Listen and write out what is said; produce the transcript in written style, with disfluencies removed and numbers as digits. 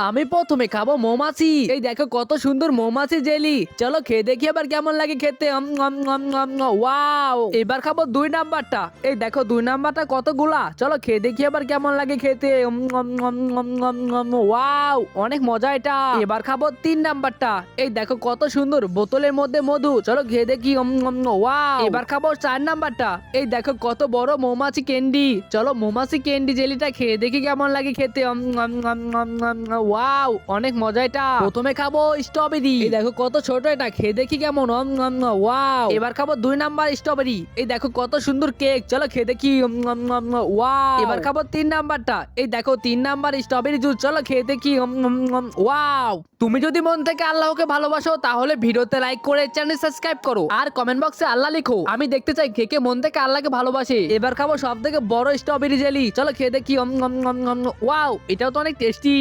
আমি প্রথমে খাবো মৌমাছি। এই দেখো কত সুন্দর মৌমাছি জেলি। চলো খেয়ে দেখি আবার কেমন লাগে খেতে। ওয়াও। এবার খাবো 2 নাম্বারটা। এই দেখো 2 নাম্বারটা কতগুলা। চলো খেয়ে দেখি আবার কেমন লাগে খেতে। ওয়াও, অনেক মজা এটা। এবার খাবো 3 নাম্বারটা। এই দেখো কত সুন্দর বোতলের মধ্যে মধু। চলো খেয়ে দেখি। ওয়াও। এবার খাবো 4 নাম্বারটা। এই দেখো কত বড় মৌমাছি ক্যান্ডি। চলো মৌমাছি ক্যান্ডি জেলিটা খেয়ে দেখি কেমন লাগে খেতে। ওয়াও, অনেক মজা এটা। প্রথমে খাবো স্ট্রবেরি। এই দেখো কত ছোট এটা, খেয়ে দেখি কেমন। ওয়াও। এবার খাবো 2 নাম্বার স্ট্রবেরি। এই দেখো কত সুন্দর কেক। চলো খেয়ে দেখি। ওয়াও। এবার খাবো 3 নাম্বারটা। এই দেখো 3 নাম্বার স্ট্রবেরি জুস। চলো খেয়ে দেখি। ওয়াও। তুমি যদি মন থেকে আল্লাহকে ভালোবাসো তাহলে ভিডিওতে লাইক করে চ্যানেল সাবস্ক্রাইব করো আর কমেন্ট বক্সে আল্লাহ লিখো। আমি দেখতে চাই কে কে মন থেকে আল্লাহকে ভালোবাসে। এবার খাবো সব থেকে বড় স্ট্রবেরি জেলি। চলো খেয়ে দেখি। ওয়াও, এটাও তো অনেক টেস্টি।